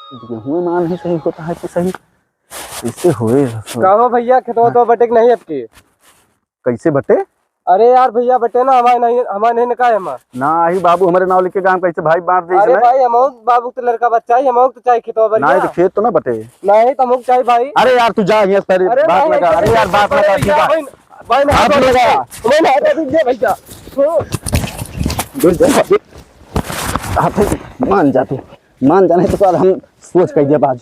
गेहूं मान ही सही होता है कि सही कैसे हुए? कहो भैया खेतवा तो बटे नहीं आपके? कैसे बटे? अरे यार भैया बटे ना हमारे नहीं निकाय हम ना ही बाबू हमारे नाव लिखे काम कैसे भाई बांट दे? अरे भाई हम बाबू तो लड़का बच्चा ही हम तो चाहिए खेतवा ना तो खेत तो ना बटे नहीं तो हम चाहिए भाई। अरे यार तू जा यहाँ से बात लगा। अरे यार बात लगा ठीक है भाई हाथ लगा भैया मान जा तू मान जाने तो बाद हम सोच कर दिया बाज।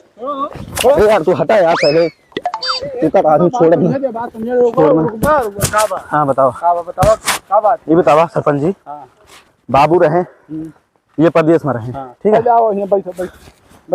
अरे यार तू हटा यार पहले तू का आदमी छोड़ हाँ बताओ ये बताओ सरपंच जी बाबू रहे ये प्रदेश में रहे ठीक है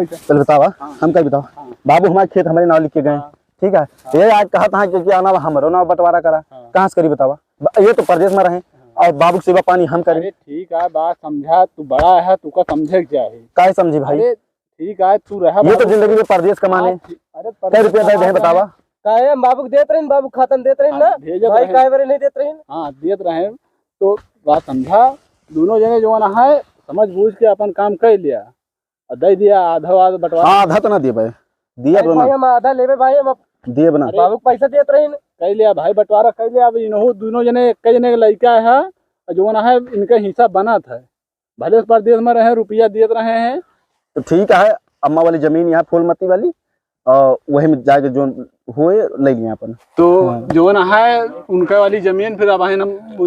चल बतावा हम क्या बताओ बाबू हमारे खेत हमारे नाव लिख के गए ठीक है ये आज कहा था कि आना हमारो नाव बंटवारा करा कहाँ से करी बतावा ये तो प्रदेश में रहे और बाबू सेवा पानी हम करें। ठीक है बात समझा तू बड़ा है तू का समझे क्या है काय समझी भाई ठीक है तू रहा ये तो जिंदगी में परदेश कमाने क्या रुपया दे रहे बतावा काहे बाबू को देते रहे बाबू खातन देते रहे ना भाई काहे बारे नहीं देते रहे हाँ देते रहे तो बात समझा दोनों जने जो ना है समझ बूझ के अपन काम कर लिया और दे दिया आधा बंटवारा। आधा तो ना दिए भाई दिया भाई हम आधा लेवे भाई हम दिए बना बाबू को पैसा देते रहे कह लिया भाई बंटवारा कर लिया। अब इन्हों दोनों जने कई जने लड़का है जो ना है इनका हिस्सा बना था भले प्रदेश में रहे रुपया दे रहे हैं तो ठीक है अम्मा वाली जमीन यहाँ फूलमती वाली और वही में जाके जो हुए ले लिया अपन तो जो ना है उनका वाली जमीन फिर अब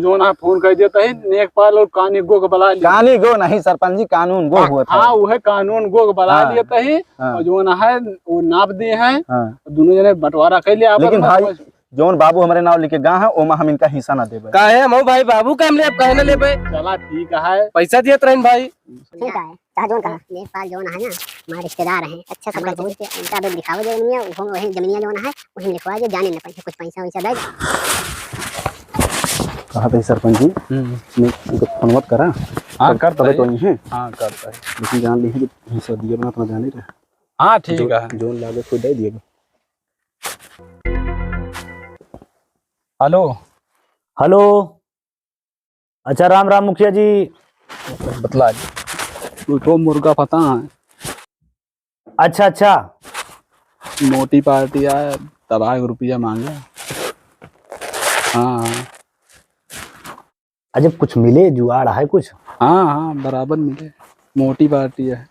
जो ना फोन कर देता है नेकपाल और कानी गो को बुला लिया। कानी गो नहीं सरपंच जी कानून गो हुआ था। हाँ वह कानून गो को बुला लिया है और जो ना है वो नाप दिए हैं दोनों जने बंटवारा कर लिया। लेकिन भाई जोन बाबू हमारे नाव लेके गा है ओमा हम इनका हिस्सा ना देबे काहे हम भाई बाबू का हम ले अब काहे ना लेबे। चला ठीक है पैसा दियत रहन भाई ठीक है चाहे जोन कहा नेपाल जोन है ना हमारे रिश्तेदार हैं अच्छा समझ बूझ के उनका भी लिखाओ जो जमीनिया वही जमीनिया जोन है वही लिखवा दे जाने न पैसे कुछ पैसा वैसा दे कहा थे सरपंच जी इनको फोन मत करा। हाँ करता है तो नहीं है हाँ करता है लेकिन जान ली है कि हिस्सा दिए बना तो जाने रहे। हाँ ठीक है जोन लागे कोई दे दिएगा। हेलो हेलो अच्छा राम राम मुखिया जी बतला तू तो मुर्गा पता है अच्छा अच्छा मोटी पार्टी आया तबाह रुपया मांगे। हाँ अजब कुछ मिले जुआड़ है कुछ? हाँ हाँ बराबर मिले मोटी पार्टी है।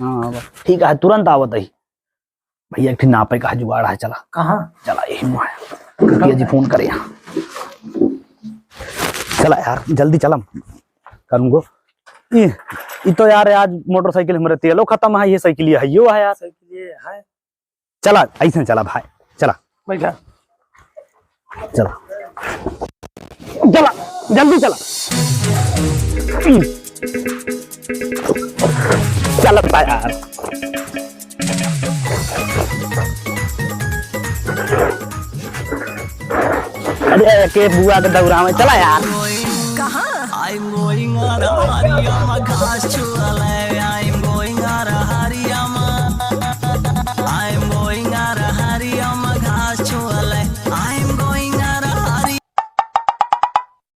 हाँ ठीक है तुरंत आवत ही भैया एक नापे का जुगाड़ है। चला कहाँ चला यही मुखिया जी फोन करे यहाँ चला यार जल्दी चलम करूँगो ये तो यार आज मोटरसाइकिल हमारे तेलो खत्म है ये साइकिल है यो है यार साइकिल है चला ऐसे चला भाई चला बैठा चला चला जल्दी चला चलता यार अरे के बुआ के दौरा में चला यार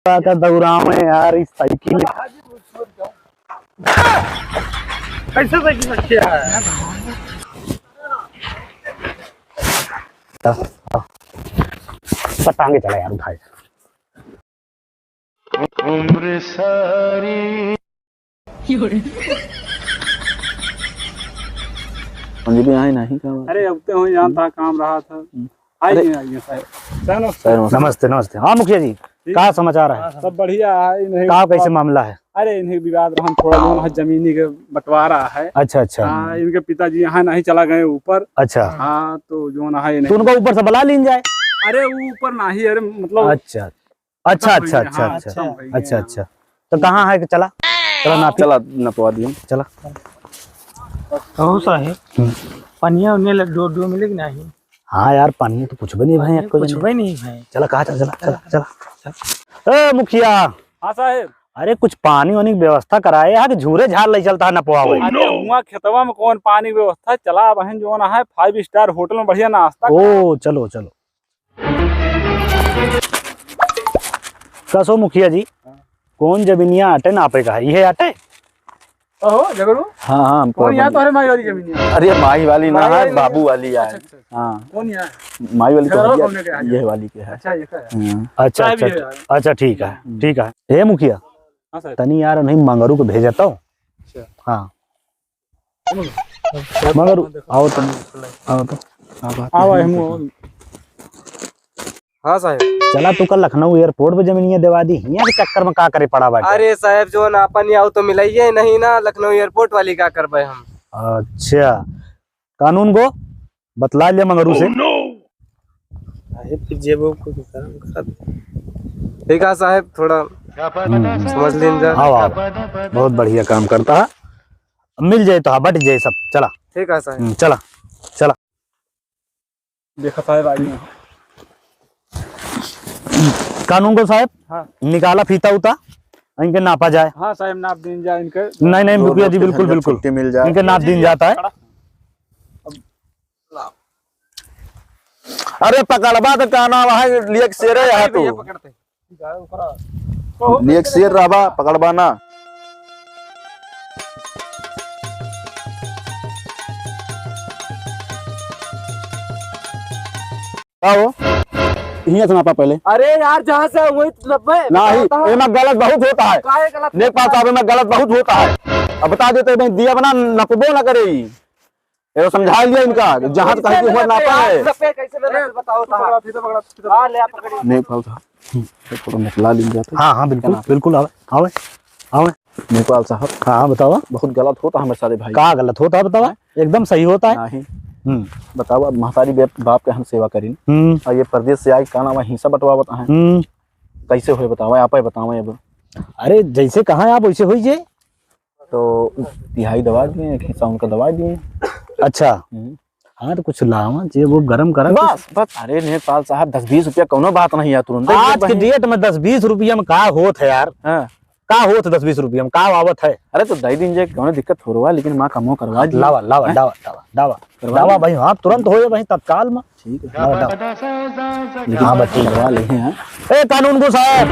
का दौरा में यार इस साइकिल कैसे साइकिल रखी है पटांगे चला यार उठाए उम्र सारी पंजी भी आए नहीं काम। अरे अब तो ही जानता काम रहा था आइए साहब नमस्ते नमस्ते। हाँ मुखिया जी क्या समाचार है? सब बढ़िया है इन्हें क्या कैसे मामला है? अरे इन्हें विवाद हम थोड़ा जो जमीनी के बंटवारा है। अच्छा अच्छा हाँ इनके पिताजी यहाँ नहीं चला गए ऊपर। अच्छा हाँ तो जो ना है तो उनको ऊपर से बुला लीन जाए। अरे ऊपर नहीं अरे मतलब अच्छा अच्छा अच्छा अच्छा अच्छा अच्छा अच्छा तो कहाँ है कि चला चला ना चला नपवा दिए चला है पनिया उन्हें डो मिलेगी नहीं। हाँ यार पानी तो कुछ भी नहीं भाई कुछ भी नहीं भाई चला कहा चला चला चला ए मुखिया। हाँ साहब अरे कुछ पानी वानी की व्यवस्था कराए यार झूरे झाल नहीं चलता है नपवा हुआ। अरे हुआ खेतवा में कौन पानी व्यवस्था चला बहन जो ना है 5 स्टार होटल में बढ़िया नाश्ता। ओ चलो चलो कसो मुखिया जी कौन जमीनिया आटे नापे का है ये आटे? ओहो जगरू हाँ हाँ हमको कौन यहाँ तो है माई वाली जमीन है? अरे माही वाली ना माही है, वाली बाबू वाली है। अच्छा। हाँ कौन यहाँ? माही वाली घरवा तो कौन के है? ये वाली के है। अच्छा ये क्या है? हाँ। अच्छा चाय अच्छा भी है यार। अच्छा ठीक है ठीक है। हे मुखिया हाँ साहब। तनी यार नहीं मंगरू को भेजता हूँ। अच्छा। हाँ मंगरू आओ तुम आओ तो आओ हम। हाँ साहब। चला तू कल लखनऊ एयरपोर्ट पे जमीनिया दिवा दी यहाँ के चक्कर में का करे पड़ा बाटे। अरे साहब जो ना अपन आओ तो मिलाइए नहीं ना लखनऊ एयरपोर्ट वाली का करबे हम। अच्छा कानून को बतला लिया मंगरू से। ठीक है साहब थोड़ा समझ लीजिए। आओ आओ बहुत बढ़िया काम करता है। मिल जाए तो हाँ बट जाए सब। चला ठीक है साहब। चला चला। देखा साहब आई कानून को साहब हाँ। निकाला फीता उता इनके नापा जाए। हाँ साहब नाप दिन जाए इनके। नहीं नहीं मुखिया जी बिल्कुल बिल्कुल छुट्टी मिल जाए। इनके नाप दिन जाता है। अरे पकड़वा तो कहना वहाँ लिए शेर है तू लिए शेर रहा पकड़वाना। आओ यहाँ से नापा पहले। अरे यार जहाँ से वही नहीं इनमें गलत बहुत होता है। काहे गलत नेपाल साहब में गलत बहुत होता है। अब बता देते मैं दिया बना नपबो ना करे ये तो समझा लिया इनका जहाँ तक कहीं हुआ नापा है। कैसे बताओ हाँ ले आप पकड़िए। नेपाल साहब थोड़ा निकला ली जाते। हाँ हाँ बिल्कुल बिल्कुल आवे आवे आवे। नेपाल साहब हाँ बताओ बहुत गलत होता है हमारे सारे भाई। का गलत होता है बताओ एकदम सही होता है। नहीं बताओ अब महतारी बाप के हम सेवा करी और ये प्रदेश से आई का नाम हिस्सा बंटवावत है कैसे हुए बताओ आप ही बताओ। अब अरे जैसे कहा आप वैसे हो जाए तो तिहाई दवा दिए एक हिस्सा उनका दवा दिए। अच्छा हाँ तो कुछ लावा जे वो गरम करा बस बस। अरे नेपाल साहब 10-20 रुपया कोनो बात नहीं है तुरंत। आज के डेट में 10-20 रुपया में का होत है यार। हाँ। का होत 10-20 रुपया में का आवत है। अरे तो दई दिन जे कौन दिक्कत हो रहा लेकिन माँ कमो करवा दी। लावा लावा दावा दावा दावा दावा भाई हाँ तुरंत हो भाई तत्काल में। ठीक है लावा दावा। लेकिन हाँ बच्चे करवा ले हैं। ए कानून को साहब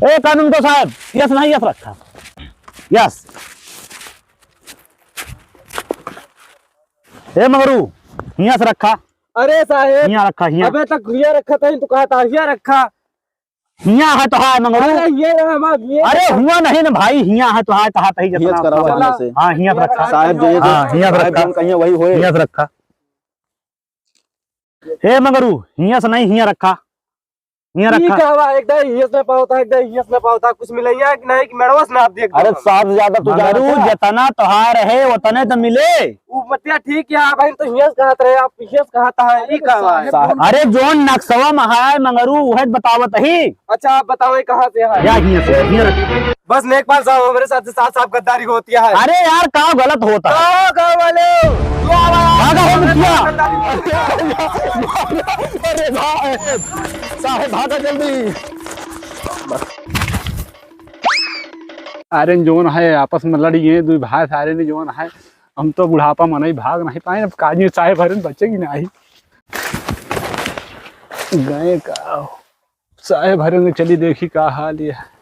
ए कानून को साहब यस नहीं यस रखा यस। ए मगरू यहाँ से रखा। अरे साहब यहाँ रखा यहाँ अबे तक ये रखा था तो कहा था ये रखा। यहाँ है तो है मगरू। अरे ये ये अरे हुआ नहीं ना भाई यहाँ है तो है कहा ही हियत करवा देने से। हाँ यहाँ से रखा साहब जो हाँ यहाँ से रखा कहीं वही होए। यहाँ से रखा। ए मगरू यहाँ से नहीं यहाँ रखा यहाँ ठीक रखा। है एकदम हियस में पावता एकदम हियस में पावता कुछ मिलैया कि नहीं कि मेड़वा से नाप देख। अरे साहब ज्यादा तू मगरू जितना तोहार है उतने तो मिले। वो बतिया ठीक है भाई तो हियस कहत रहे आप हियस कहता है ई कहवा है। अरे जोन नक्सवा में है मंगरू वह बतावत ही। अच्छा आप बताओ कहाँ से है। या यहाँ से यहाँ रख। बस नेकपाल साहब हमारे साथ साफ गद्दारी होती है। अरे यार का गलत होता है। कहाँ गाँव वाले भागा हो मुखिया। अरे साहब भागा जल्दी। अरे जोन है आपस में लड़िए दो भाई सारे ने जोन है हम तो बुढ़ापा में नहीं भाग नहीं पाए। अब काजी चाय भरे बच्चे की नहीं गए का चाय भरे चली देखी का हाल ये है।